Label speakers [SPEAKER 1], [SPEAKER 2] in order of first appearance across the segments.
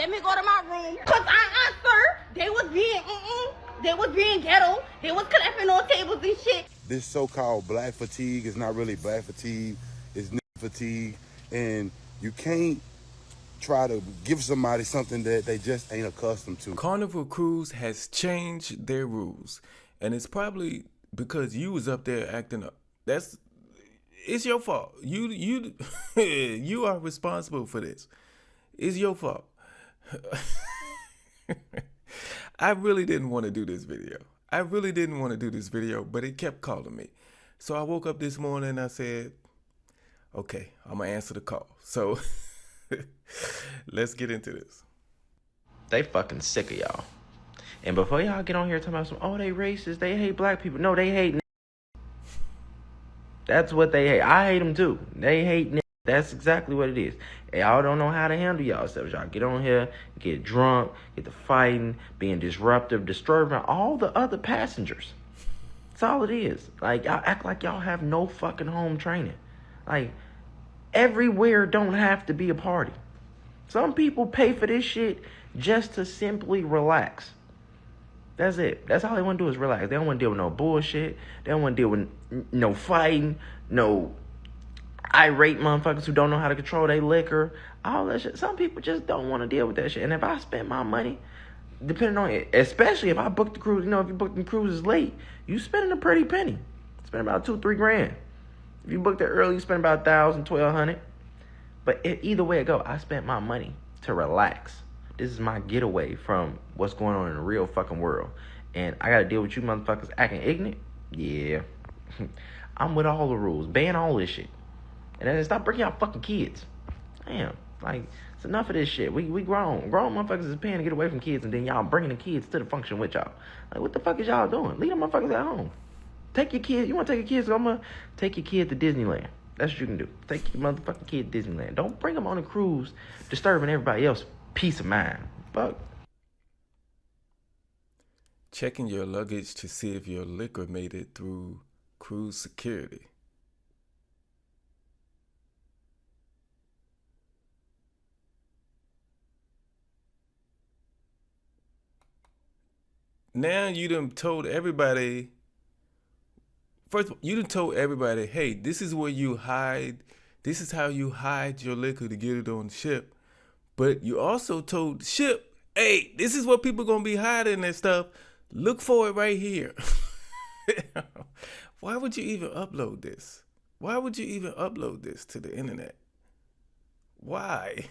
[SPEAKER 1] Let me go to my room. Cause sir, they was being ghetto. They was clapping on tables and shit.
[SPEAKER 2] This so-called black fatigue is not really black fatigue. It's nigga fatigue. And you can't try to give somebody something that they just ain't accustomed to.
[SPEAKER 3] Carnival Cruise has changed their rules. And it's probably because you was up there acting up. It's your fault. You you are responsible for this. It's your fault. I really didn't want to do this video. But it kept calling me. So I woke up this morning and I said, okay, I'm going to answer the call. So let's get into this.
[SPEAKER 4] They fucking sick of y'all. And before y'all get on here talking about some, oh, they racist, they hate black people. No, they hate That's what they hate. I hate them too. They hate That's exactly what it is. Y'all don't know how to handle yourselves. Y'all get on here, get drunk, get to fighting, being disruptive, disturbing all the other passengers. That's all it is. Like, y'all act like y'all have no fucking home training. Like, everywhere don't have to be a party. Some people pay for this shit just to simply relax. That's it. That's all they want to do is relax. They don't want to deal with no bullshit. They don't want to deal with no fighting, no irate motherfuckers who don't know how to control their liquor, all that shit. Some people just don't want to deal with that shit. And if I spend my money, depending on it, especially if I book the cruise, if you book the cruises late, you spending a pretty penny. Spend about $2-3 grand. If you booked it early, you spend about $1,000-1,200. But either way it go, I spent my money to relax. This is my getaway from what's going on in the real fucking world. And I gotta deal with you motherfuckers acting ignorant? Yeah. I'm with all the rules. Ban all this shit. And then stop bringing y'all fucking kids. Damn. Like, it's enough of this shit. We grown. Grown motherfuckers is paying to get away from kids, and then y'all bringing the kids to the function with y'all. Like, what the fuck is y'all doing? Leave them motherfuckers at home. Take your kids. You want to take your kids? I'm going to take your kid to Disneyland. That's what you can do. Take your motherfucking kid to Disneyland. Don't bring them on a cruise disturbing everybody else's peace of mind. Fuck.
[SPEAKER 3] Checking your luggage to see if your liquor made it through cruise security. Now you done told everybody, first of all, you done told everybody, hey, this is where you hide, this is how you hide your liquor to get it on the ship. But you also told the ship, hey, this is what people gonna be hiding and stuff. Look for it right here. Why would you even upload this? Why would you even upload this to the internet? Why?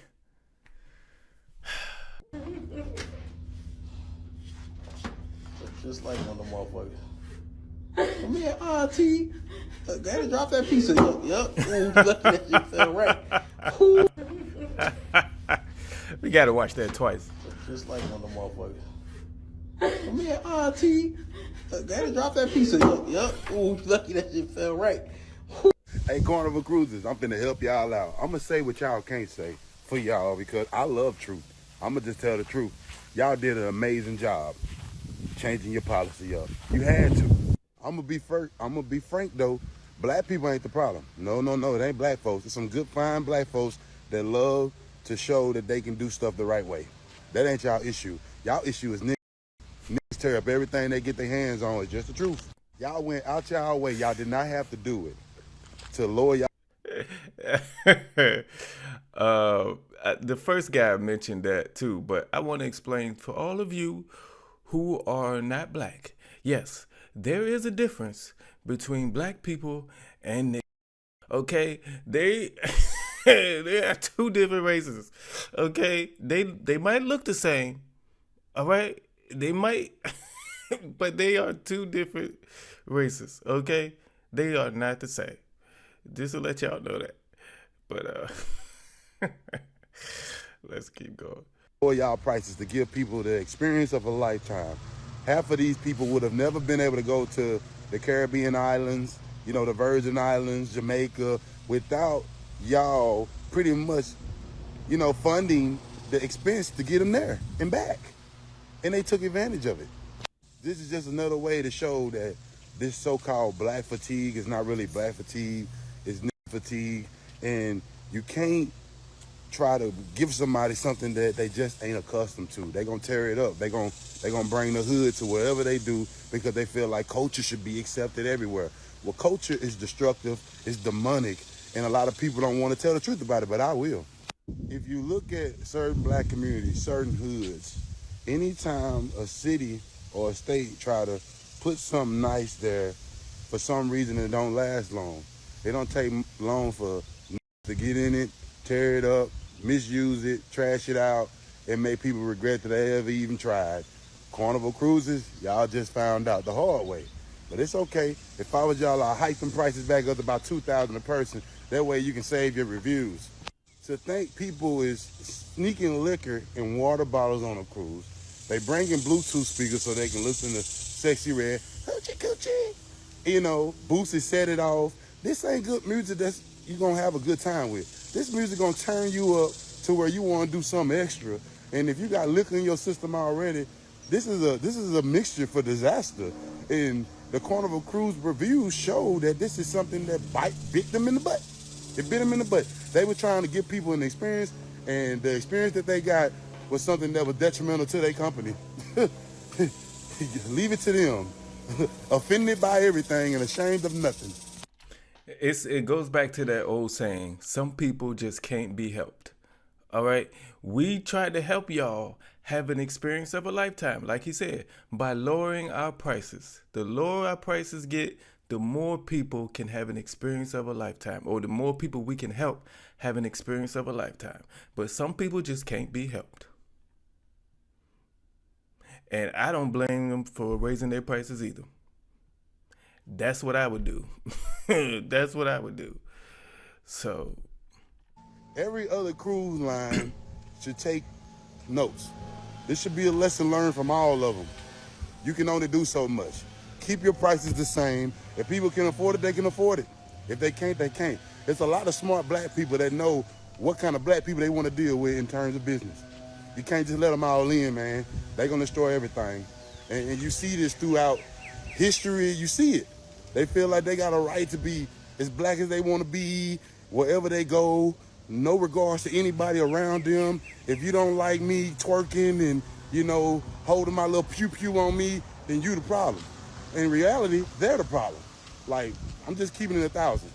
[SPEAKER 5] Just like one of them motherfuckers. Come here, auntie. Gotta drop that piece of yup. That shit felt right.
[SPEAKER 3] We gotta watch that twice.
[SPEAKER 5] Just like one of them motherfuckers. Come here, auntie. Gotta drop that piece of yup. Ooh, lucky that shit felt right.
[SPEAKER 2] Hey, Carnival Cruises, I'm finna help y'all out. I'm gonna say what y'all can't say for y'all because I love truth. I'm gonna just tell the truth. Y'all did an amazing job changing your policy up. You had to. I'm gonna be frank though. Black people ain't the problem. No, it ain't black folks. It's some good, fine black folks that love to show that they can do stuff the right way. That ain't y'all issue. Y'all issue is niggas. Niggas tear up everything they get their hands on. It's just the truth. Y'all went out y'all way. Y'all did not have to do it to lower y'all.
[SPEAKER 3] The first guy mentioned that too, but I want to explain for all of you who are not black. Yes, there is a difference between black people and niggas. Okay, they are two different races. Okay, they might look the same. All right, they might, but they are two different races. Okay, they are not the same. Just to let y'all know that. But let's keep going.
[SPEAKER 2] For y'all prices to give people the experience of a lifetime. Half of these people would have never been able to go to the Caribbean islands, you know, the Virgin Islands, Jamaica, without y'all pretty much, you know, funding the expense to get them there and back. And they took advantage of it. This is just another way to show that this so-called black fatigue is not really black fatigue, it's nigga fatigue. And you can't try to give somebody something that they just ain't accustomed to. They're going to tear it up. They're going to bring the hood to wherever they do because they feel like culture should be accepted everywhere. Well, culture is destructive, it's demonic, and a lot of people don't want to tell the truth about it, but I will. If you look at certain black communities, certain hoods, anytime a city or a state try to put something nice there, for some reason it don't last long. It don't take long for to get in it, tear it up, misuse it, trash it out, and make people regret that they ever even tried. Carnival Cruises, y'all just found out the hard way. But it's okay. If I was y'all, I'll hike them prices back up to about $2,000 a person. That way you can save your reviews. To think people is sneaking liquor in water bottles on a cruise. They bringing Bluetooth speakers so they can listen to Sexy Red, Hoochie Coochie. You know, Boosie set it off. This ain't good music that's you're going to have a good time with. This music going to turn you up to where you want to do something extra. And if you got liquor in your system already, this is a mixture for disaster. And the Carnival Cruise reviews show that this is something that bit them in the butt. It bit them in the butt. They were trying to give people an experience, and the experience that they got was something that was detrimental to their company. Leave it to them. Offended by everything and ashamed of nothing.
[SPEAKER 3] It goes back to that old saying, some people just can't be helped. All right. We tried to help y'all have an experience of a lifetime, like he said, by lowering our prices. The lower our prices get, the more people can have an experience of a lifetime, or the more people we can help have an experience of a lifetime. But some people just can't be helped. And I don't blame them for raising their prices either. That's what I would do. That's what I would do. So
[SPEAKER 2] every other cruise line should take notes. This should be a lesson learned from all of them. You can only do so much. Keep your prices the same. If people can afford it, they can afford it. If they can't, they can't. There's a lot of smart black people that know what kind of black people they want to deal with in terms of business. You can't just let them all in, man. They're going to destroy everything. And you see this throughout history. You see it. They feel like they got a right to be as black as they want to be, wherever they go, no regards to anybody around them. If you don't like me twerking and, you know, holding my little pew-pew on me, then you the problem. In reality, they're the problem. Like, I'm just keeping it 1,000.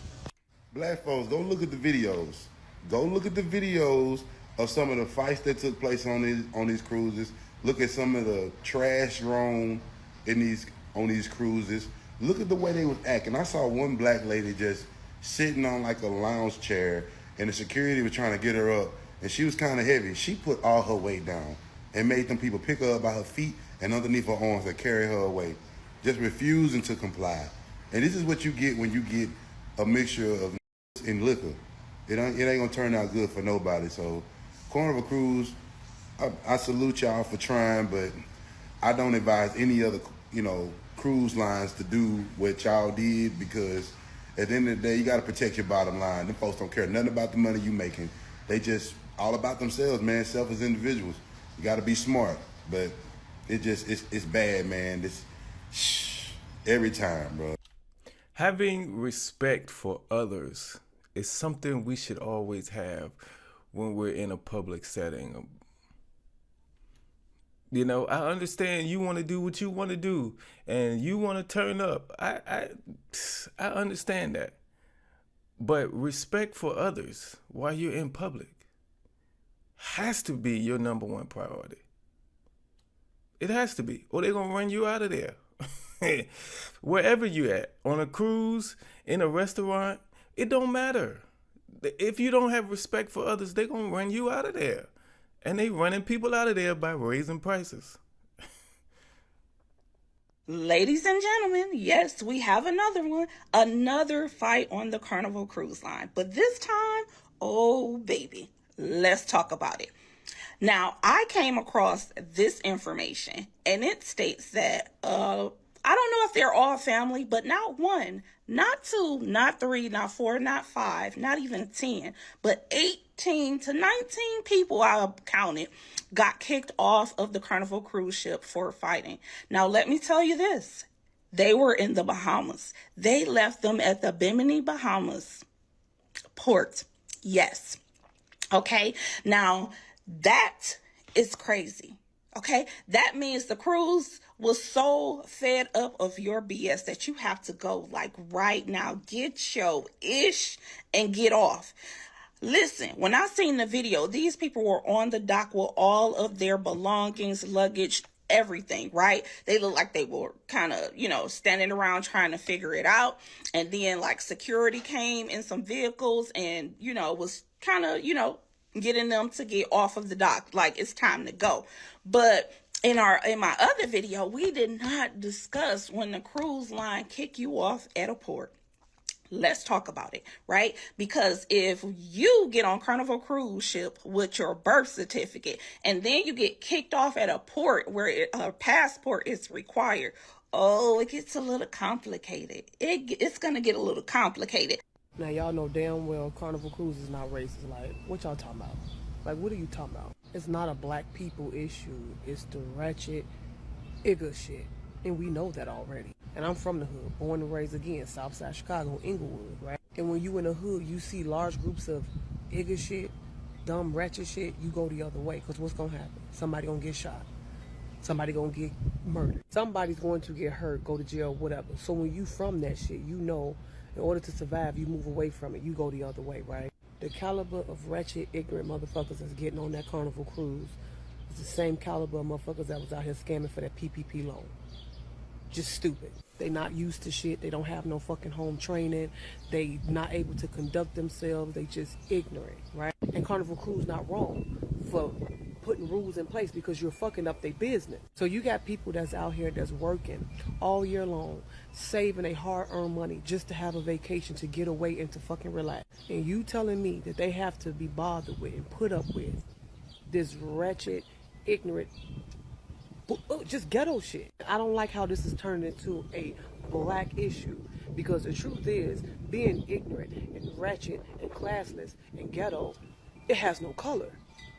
[SPEAKER 2] Black folks, go look at the videos. Go look at the videos of some of the fights that took place on these cruises. Look at some of the trash thrown on these cruises. Look at the way they was acting. I saw one black lady just sitting on like a lounge chair, and the security was trying to get her up, and she was kind of heavy. She put all her weight down and made them people pick her up by her feet and underneath her arms and carry her away, just refusing to comply. And this is what you get when you get a mixture of and liquor. It ain't gonna turn out good for nobody. So Carnival Cruise, I salute y'all for trying, but I don't advise any other, cruise lines to do what y'all did, because at the end of the day, you got to protect your bottom line. Them folks don't care nothing about the money you making. They just all about themselves, man. Self as individuals. You got to be smart, but it's bad, man. This every time, bro.
[SPEAKER 3] having respect for others is something we should always have when we're in a public setting. You know, I understand you want to do what you want to do and you want to turn up. I understand that. But respect for others while you're in public has to be your number one priority. It has to be, or they're going to run you out of there. Wherever you at, on a cruise, in a restaurant, it don't matter. If you don't have respect for others, they're going to run you out of there. And they running people out of there by raising prices.
[SPEAKER 1] Ladies and gentlemen, yes, we have another one. Another fight on the Carnival Cruise Line. But this time, oh baby, let's talk about it. Now, I came across this information, and it states that, I don't know if they're all family, but not one, not two, not three, not four, not five, not even 10, but 18 to 19 people I counted got kicked off of the Carnival cruise ship for fighting. Now, let me tell you this. They were in the Bahamas. They left them at the Bimini, Bahamas port. Yes. Okay, now that is crazy. Okay, that means the cruise was so fed up of your BS that you have to go like right now. Get your ish and get off. Listen, when I seen the video, these people were on the dock with all of their belongings, luggage, everything, right? They look like they were kind of, standing around trying to figure it out. And then like security came in some vehicles and, was kind of, getting them to get off of the dock. Like it's time to go. But in my other video, we did not discuss when the cruise line kick you off at a port. Let's talk about it, right? Because if you get on Carnival Cruise ship with your birth certificate and then you get kicked off at a port where a passport is required, it gets a little complicated. It's going to get a little complicated.
[SPEAKER 6] Now, y'all know damn well Carnival Cruise is not racist. Like, what y'all talking about? Like, what are you talking about? It's not a black people issue. It's the ratchet, igga shit. And we know that already. And I'm from the hood, born and raised again, Southside Chicago, Inglewood, right? And when you in the hood, you see large groups of igga shit, dumb ratchet shit, you go the other way. Because what's going to happen? Somebody going to get shot. Somebody going to get murdered. Somebody's going to get hurt, go to jail, whatever. So when you from that shit, you know, in order to survive, you move away from it. You go the other way, right? The caliber of ratchet, ignorant motherfuckers that's getting on that Carnival Cruise is the same caliber of motherfuckers that was out here scamming for that PPP loan. Just stupid. They not used to shit. They don't have no fucking home training. They not able to conduct themselves. They just ignorant, right? And Carnival Cruise not wrong for putting rules in place because you're fucking up their business. So you got people that's out here that's working all year long, saving their hard-earned money just to have a vacation to get away and to fucking relax. And you telling me that they have to be bothered with and put up with this wretched, ignorant, just ghetto shit. I don't like how this is turned into a black issue because the truth is being ignorant and ratchet and classless and ghetto, it has no color.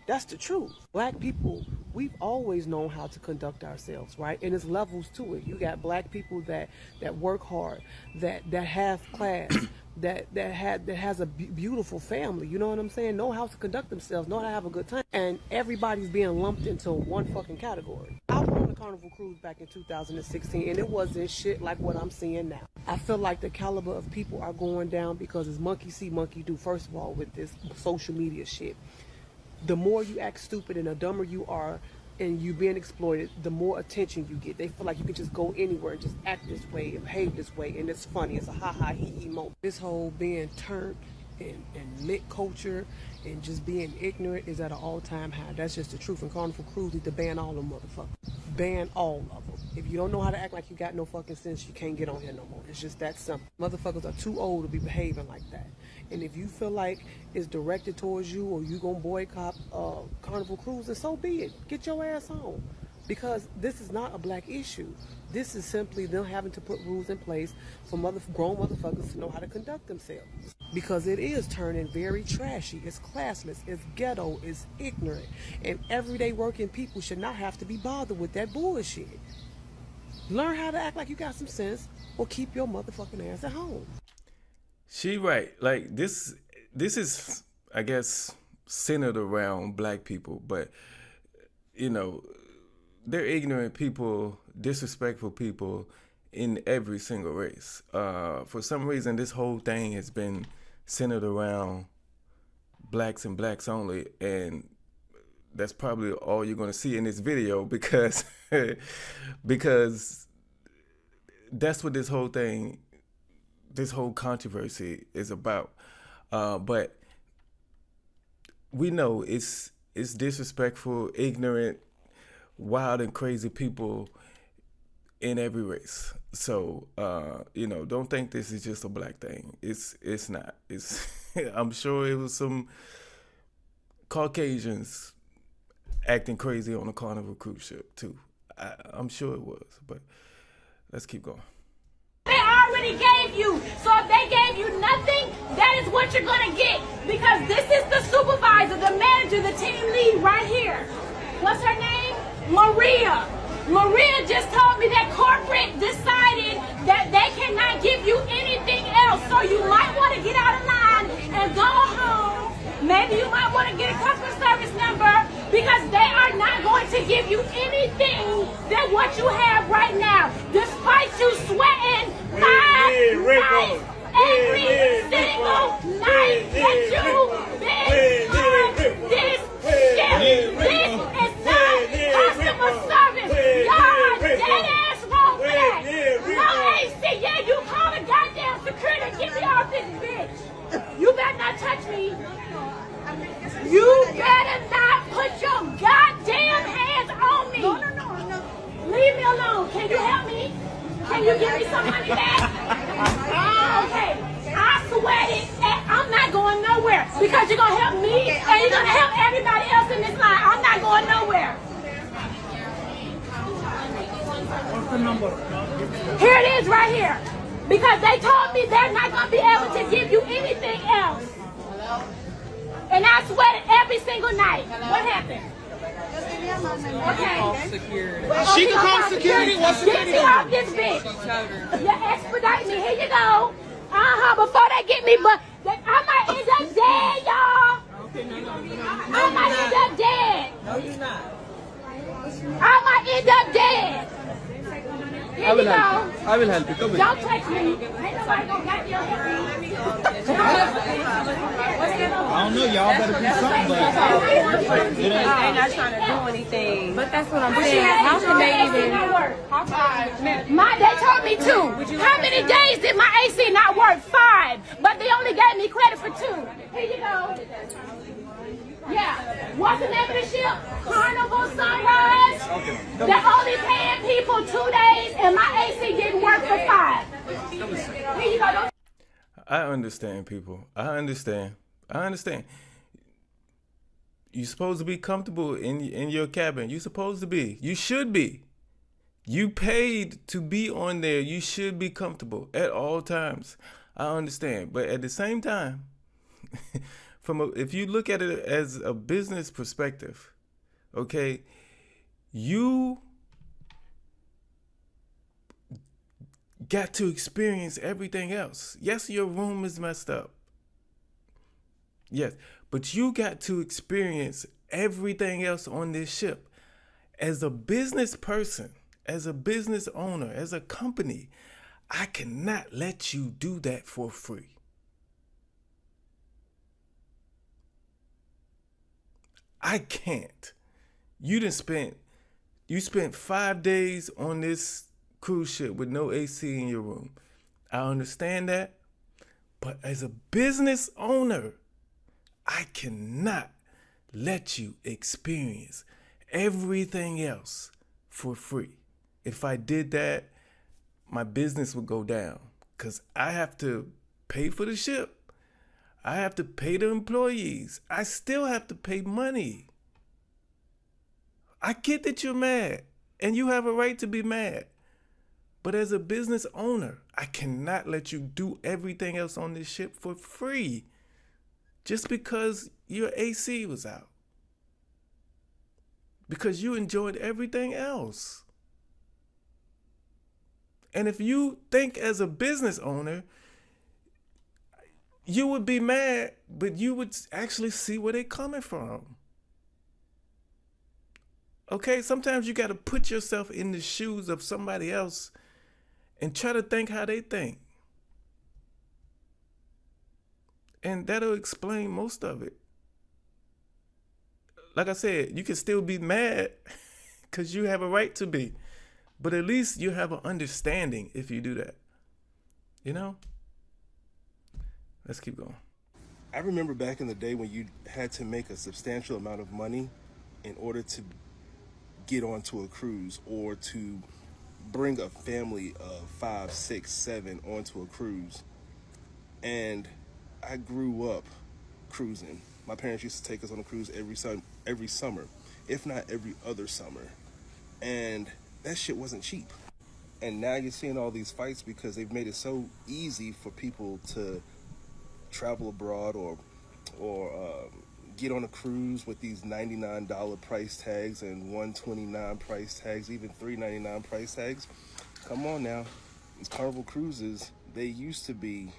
[SPEAKER 6] That's the truth. Black people, we've always known how to conduct ourselves, right? And there's levels to it. You got black people that work hard, that have class, that has a beautiful family. You know what I'm saying? Know how to conduct themselves, know how to have a good time. And everybody's being lumped into one fucking category. I was on the Carnival Cruise back in 2016, and it wasn't shit like what I'm seeing now. I feel like the caliber of people are going down because it's monkey see, monkey do. First of all, with this social media shit. The more you act stupid and the dumber you are and you being exploited, the more attention you get. They feel like you can just go anywhere and just act this way and behave this way, and it's funny. It's a ha-ha, he-he moment. This whole being turned and lit culture and just being ignorant is at an all-time high. That's just the truth. And Carnival Cruise need to ban all them motherfuckers. Ban all of them. If you don't know how to act like you got no fucking sense, you can't get on here no more. It's just that simple. Motherfuckers are too old to be behaving like that. And if you feel like it's directed towards you or you gonna boycott Carnival Cruise, then so be it. Get your ass on. Because this is not a black issue. This is simply them having to put rules in place for grown motherfuckers to know how to conduct themselves. Because it is turning very trashy. It's classless. It's ghetto. It's ignorant. And everyday working people should not have to be bothered with that bullshit. Learn how to act like you got some sense or keep your motherfucking ass at home.
[SPEAKER 3] She right. Like this is, I guess, centered around black people, but they're ignorant people, disrespectful people in every single race. For some reason, this whole thing has been centered around blacks and blacks only, and that's probably all you're going to see in this video because that's what this whole controversy is about. But we know it's disrespectful, ignorant, wild and crazy people in every race. So, don't think this is just a black thing. It's not. It's I'm sure it was some Caucasians acting crazy on a Carnival Cruise ship too. I'm sure it was, but let's keep going.
[SPEAKER 7] They already gave you. So if they gave you nothing, that is what you're going to get. Because this is the supervisor, the manager, the team lead right here. What's her name? Maria. Maria just told me that corporate decided that they cannot give you anything else. So you might want to get out of line and go home. maybe you might want to get a customer service number because they are not going to give you anything than what you have right now. Despite you sweating 5 nights every single night that you've been on this ship. This is not customer service. Y'all dead ass wrong for that. No AC. Yeah, you call the goddamn security. Get me off this bitch. You better not touch me. You better not put your goddamn hands on me. No. Leave me alone. Can you help me? Can you give me some money back? Okay. I sweated and I'm not going nowhere because you're going to help me and you're going to help everybody else in this line. I'm not going nowhere.
[SPEAKER 8] What's the number?
[SPEAKER 7] Here it is right here. Because they told me they're not going to be able to give you anything else. And I sweated every single night. What happened? Okay.
[SPEAKER 8] She can call security. What's
[SPEAKER 7] Get me off this bitch. You expedite me. Here you go. Before they get me, but I might end up dead, y'all. I might end up dead.
[SPEAKER 8] No, you're not.
[SPEAKER 7] I might end up dead. Here you go.
[SPEAKER 8] I will help you. Come
[SPEAKER 7] Don't touch me. Ain't nobody gonna goddamn help me.
[SPEAKER 8] I don't know. Y'all better do something. But
[SPEAKER 9] They're not trying to do anything. But that's what I'm saying. How can they even?
[SPEAKER 7] They told me 2. How many days did my AC not work? 5. But they only gave me credit for 2. Here you go. Yeah. What's the name of the ship? Carnival Sunrise. They're only paying people 2 days, and my AC didn't work for 5. Here you go.
[SPEAKER 3] I understand, people. I understand. You're supposed to be comfortable in your cabin. You're supposed to be. You should be. You paid to be on there. You should be comfortable at all times. I understand. But at the same time, if you look at it as a business perspective, okay, you got to experience everything else. Yes, your room is messed up. Yes, but you got to experience everything else on this ship. As a business person, as a business owner, as a company, I cannot let you do that for free. I can't. You spent 5 days on this cruise ship with no AC in your room. I understand that. But as a business owner, I cannot let you experience everything else for free. If I did that, my business would go down because I have to pay for the ship. I have to pay the employees. I still have to pay money. I get that you're mad and you have a right to be mad. But as a business owner, I cannot let you do everything else on this ship for free just because your AC was out. Because you enjoyed everything else. And if you think as a business owner, you would be mad, but you would actually see where they're coming from. Okay, sometimes you got to put yourself in the shoes of somebody else and try to think how they think. And that'll explain most of it. Like I said, you can still be mad because you have a right to be. But at least you have an understanding if you do that. You know? Let's keep going.
[SPEAKER 10] I remember back in the day when you had to make a substantial amount of money in order to get onto a cruise or to bring a family of 5, 6, 7 onto a cruise. And I grew up cruising. My parents used to take us on a cruise every summer, if not every other summer. And that shit wasn't cheap. And now you're seeing all these fights because they've made it so easy for people to travel abroad or get on a cruise with these $99 price tags and $129 price tags, even $3.99 price tags. Come on now. These Carnival Cruises, they used to be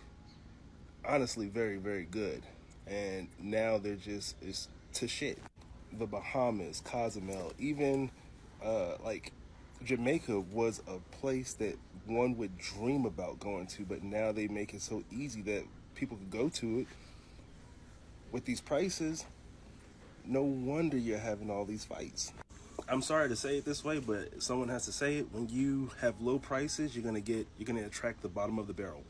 [SPEAKER 10] honestly very, very good. and now they're just it's to shit. The Bahamas, Cozumel, even like Jamaica was a place that one would dream about going to, but now they make it so easy that people could go to it. With these prices, no wonder you're having all these fights. I'm sorry to say it this way, but someone has to say it. When you have low prices, you're gonna attract the bottom of the barrel.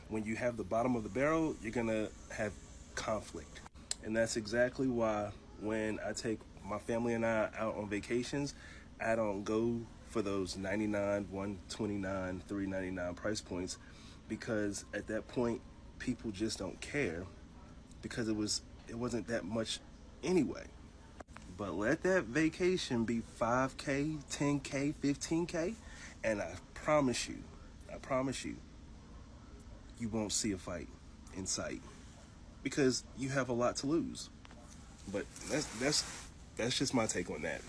[SPEAKER 10] When you have the bottom of the barrel, you're gonna have conflict. And that's exactly why when I take my family and I out on vacations, I don't go for those $99, $129, $3.99 price points, because at that point people just don't care, because it wasn't that much anyway. But let that vacation be $5K, $10K, $15K, and I promise you, you won't see a fight in sight, because you have a lot to lose. But that's just my take on that.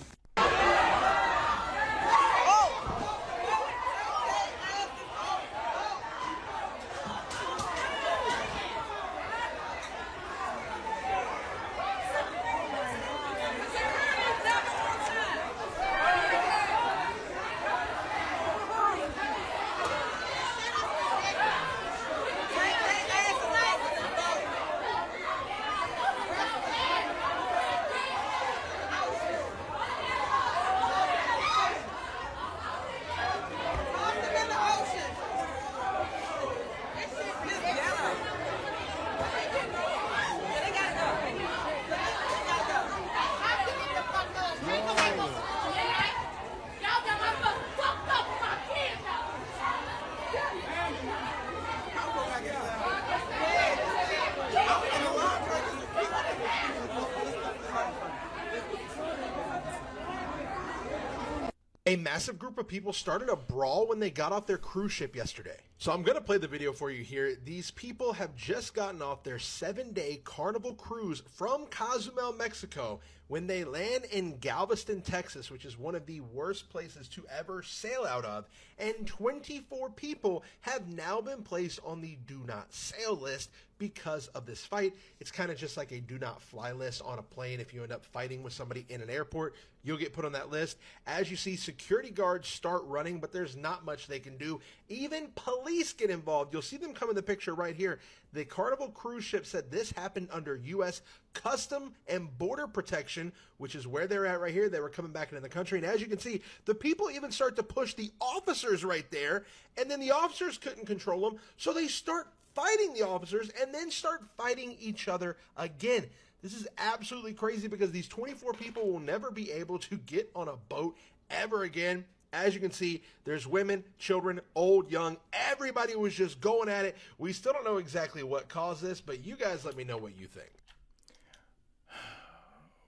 [SPEAKER 11] A massive group of people started a brawl when they got off their cruise ship yesterday. So I'm going to play the video for you here. These people have just gotten off their 7-day Carnival Cruise from Cozumel, Mexico, when they land in Galveston, Texas, which is one of the worst places to ever sail out of. And 24 people have now been placed on the do not sail list because of this fight. It's kind of just like a do not fly list on a plane. If you end up fighting with somebody in an airport, you'll get put on that list. As you see, security guards start running, but there's not much they can do. Even police get involved. You'll see them come in the picture right here. The Carnival cruise ship said this happened under U.S. Custom and Border Protection, which is where they're at right here. They were coming back into the country. And as you can see, the people even start to push the officers right there. And then the officers couldn't control them. So they start fighting the officers and then start fighting each other again. This is absolutely crazy because these 24 people will never be able to get on a boat ever again. As you can see, there's women, children, old, young. Everybody was just going at it. We still don't know exactly what caused this, but you guys let me know what you think.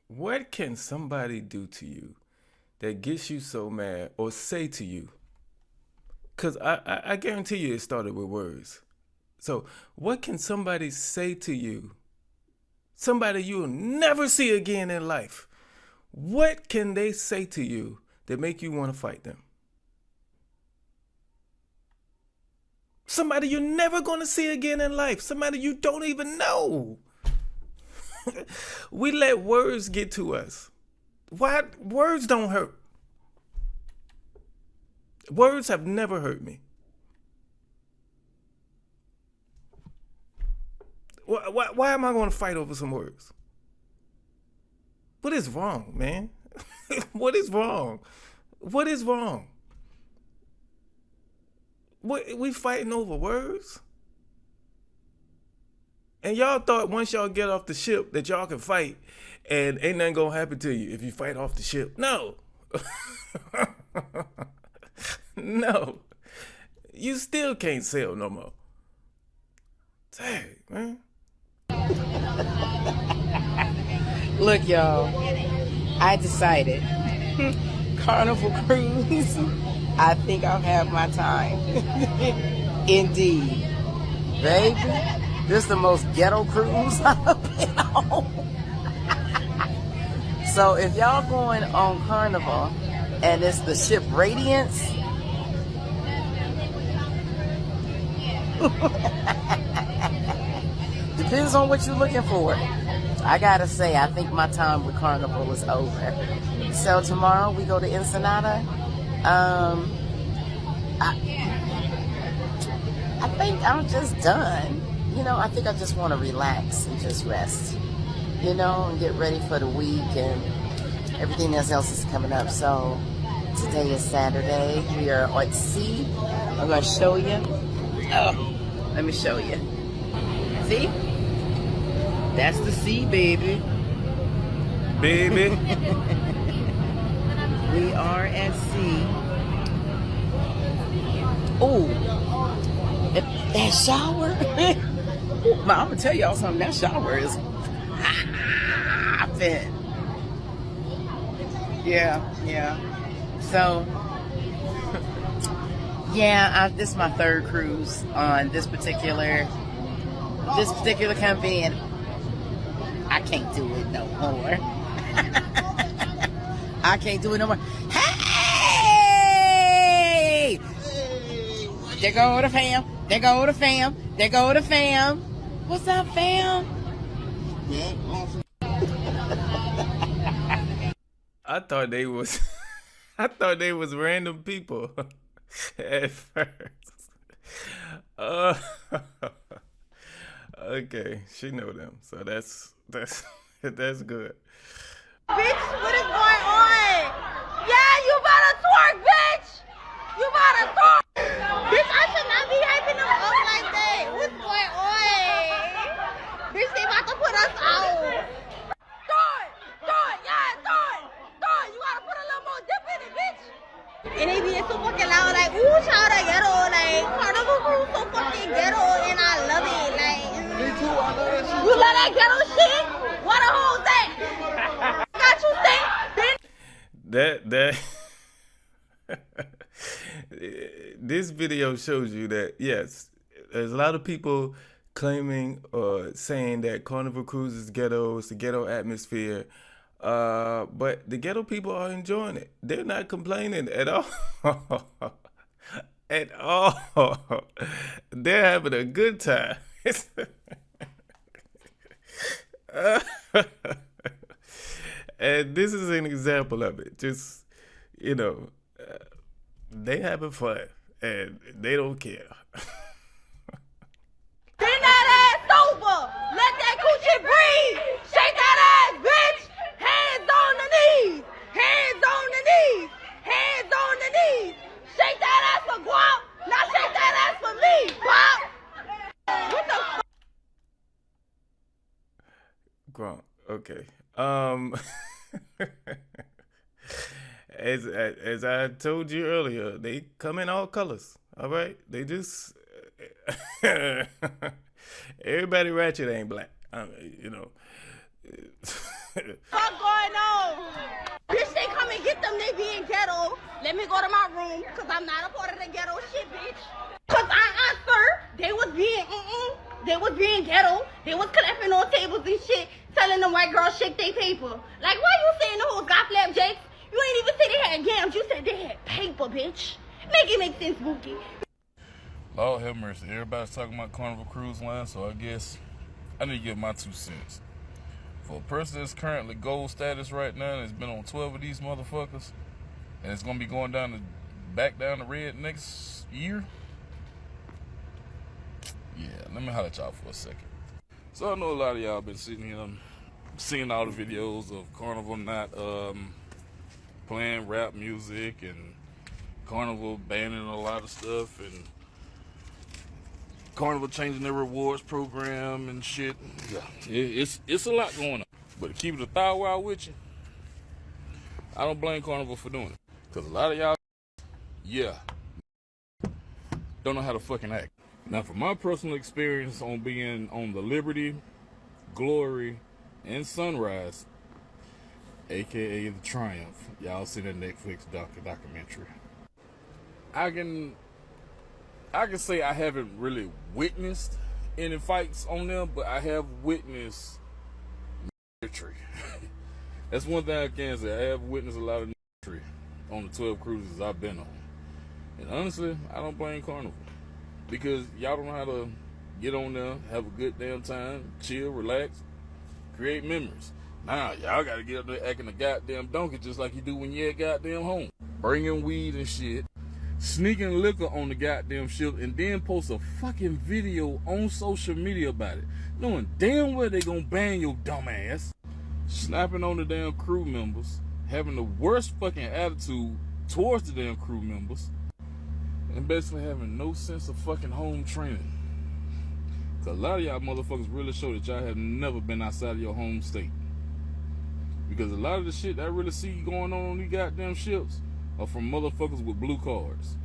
[SPEAKER 3] What can somebody do to you that gets you so mad, or say to you? Because I guarantee you it started with words. So what can somebody say to you? Somebody you'll never see again in life. What can they say to you that make you want to fight them? Somebody you're never going to see again in life. Somebody you don't even know. We let words get to us. Why? Words don't hurt. Words have never hurt me. Why am I going to fight over some words? What is wrong, man? What is wrong? What is wrong? We fighting over words? And y'all thought once y'all get off the ship that y'all can fight and ain't nothing gonna happen to you if you fight off the ship. No. No. You still can't sail no more. Dang, man.
[SPEAKER 12] Look, y'all, I decided Carnival Cruise, I think I'll have my time. Indeed. Baby, this is the most ghetto cruise I've been on. So if y'all going on Carnival and it's the ship Radiance, Depends on what you're looking for. I gotta say, I think my time with Carnival is over. So tomorrow we go to Ensenada. I think I'm just done. You know, I think I just want to relax and just rest. You know, and get ready for the week and everything else is coming up. So today is Saturday. We are at sea. I'm gonna show you. Oh, let me show you. See? That's the sea, baby.
[SPEAKER 3] Baby.
[SPEAKER 12] We are at sea. Oh, that shower. I'm gonna tell y'all something. That shower is popping. Yeah. So, yeah, this is my third cruise on this particular company, and I can't do it no more. I can't do it no more. Hey! There go the fam. There go the fam. There go the fam. What's up, fam?
[SPEAKER 3] I thought they was random people at first. Okay, she know them, so that's good.
[SPEAKER 7] Bitch, what is going on? Yeah, you better twerk, bitch! You better twerk! Bitch, I should not be hyping them up like that. What's going on? Bitch, they about to put us out. Throw it! Yeah, throw it! You gotta put a little more dip in it, bitch! And they being so fucking loud, like, ooh, child, I ghetto, like, Carnival Cruise so fucking ghetto, and I love it, like. Me too, I love that shit. You love that ghetto shit? What a whole thing! Got you saying, bitch?
[SPEAKER 3] That this video shows you that, yes, there's a lot of people claiming or saying that Carnival Cruise is ghetto, it's a ghetto atmosphere. But the ghetto people are enjoying it. They're not complaining at all. At all. They're having a good time. And this is an example of it. Just, you know, they having fun and they don't care.
[SPEAKER 7] Bend that ass over. Let that coochie breathe. Shake that ass, bitch. Hands on the knees. Hands on the knees. Hands on the knees. Shake that ass for guap. Now shake that ass for me, guap. What the fuck?
[SPEAKER 3] Grump. Okay. As I told you earlier, they come in all colors. All right, they just everybody ratchet ain't black. I mean, you know.
[SPEAKER 7] What's going on? Bitch, they come and get them. They being ghetto. Let me go to my room, cause I'm not a part of the ghetto shit, bitch. Cause they was being they was being ghetto. They was clapping on tables and shit, telling them white girls shake their paper. Like, why you saying the hoes got flapjacks? You ain't even say they had gams. You said they had paper, bitch. Make it make sense, Bookie.
[SPEAKER 13] Lord have mercy. Everybody's talking about Carnival Cruise Line, so I guess I need to give my 2 cents. For a person that's currently gold status right now and has been on 12 of these motherfuckers, and it's going to be going back down the red next year, yeah, let me holler at y'all for a second. So I know a lot of y'all been sitting here seeing all the videos of Carnival not playing rap music and Carnival banning a lot of stuff and Carnival changing their rewards program and shit. Yeah, it's a lot going on. But to keep it a thou wow with you, I don't blame Carnival for doing it. Because a lot of y'all, yeah, don't know how to fucking act. Now, from my personal experience on being on the Liberty, Glory, and Sunrise, aka the Triumph, y'all see that Netflix documentary. I can say I haven't really witnessed any fights on them, but I have witnessed military. That's one thing I can say. I have witnessed a lot of military on the 12 cruises I've been on. And honestly, I don't blame Carnival. Because y'all don't know how to Get on there, have a good damn time, chill, relax, create memories. Nah, y'all gotta get up there acting a goddamn donkey just like you do when you're at goddamn home. Bringing weed and shit, sneaking liquor on the goddamn ship, and then post a fucking video on social media about it. Knowing damn well they gonna ban your dumb ass. Snapping on the damn crew members, having the worst fucking attitude towards the damn crew members, and basically having no sense of fucking home training. Cause a lot of y'all motherfuckers really show that y'all have never been outside of your home state. Because a lot of the shit I really see going on these goddamn ships are from motherfuckers with blue cards.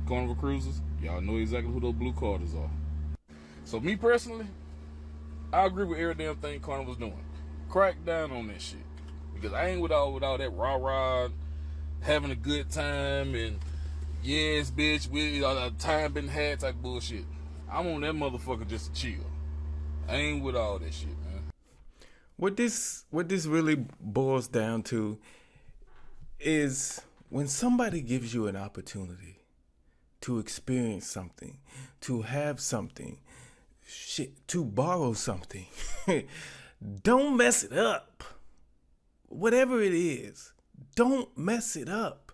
[SPEAKER 13] Carnival Cruises, y'all know exactly who those blue carders are. So me personally, I agree with every damn thing Carnival's doing. Crack down on that shit. Because I ain't with all that rah-rah, having a good time, and yes, bitch, we time been had type bullshit. I'm on that motherfucker just to chill. I ain't with all that shit, man.
[SPEAKER 3] What this really boils down to is when somebody gives you an opportunity to experience something, to have something, shit, to borrow something, don't mess it up. Whatever it is, don't mess it up.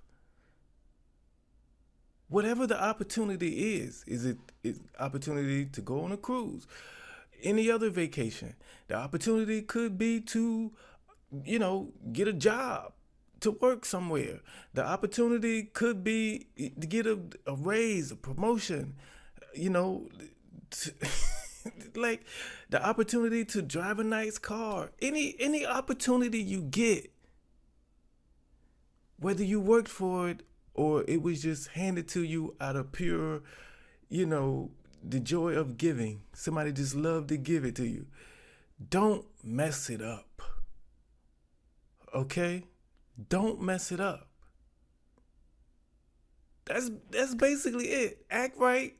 [SPEAKER 3] Whatever the opportunity is it opportunity to go on a cruise, any other vacation? The opportunity could be to, get a job, to work somewhere. The opportunity could be to get a raise, a promotion, like the opportunity to drive a nice car. Any opportunity you get, whether you worked for it or it was just handed to you out of pure, the joy of giving. Somebody just loved to give it to you. Don't mess it up. Okay? Don't mess it up. That's basically it. Act right,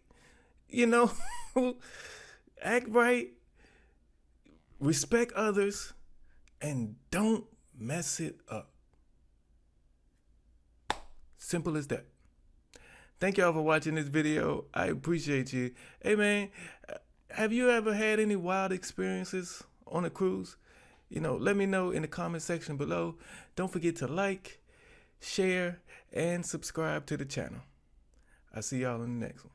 [SPEAKER 3] act right, respect others, and don't mess it up. Simple as that. Thank y'all for watching this video. I appreciate you. Hey man, have you ever had any wild experiences on a cruise? Let me know in the comment section below. Don't forget to like, share, and subscribe to the channel. I'll see y'all in the next one.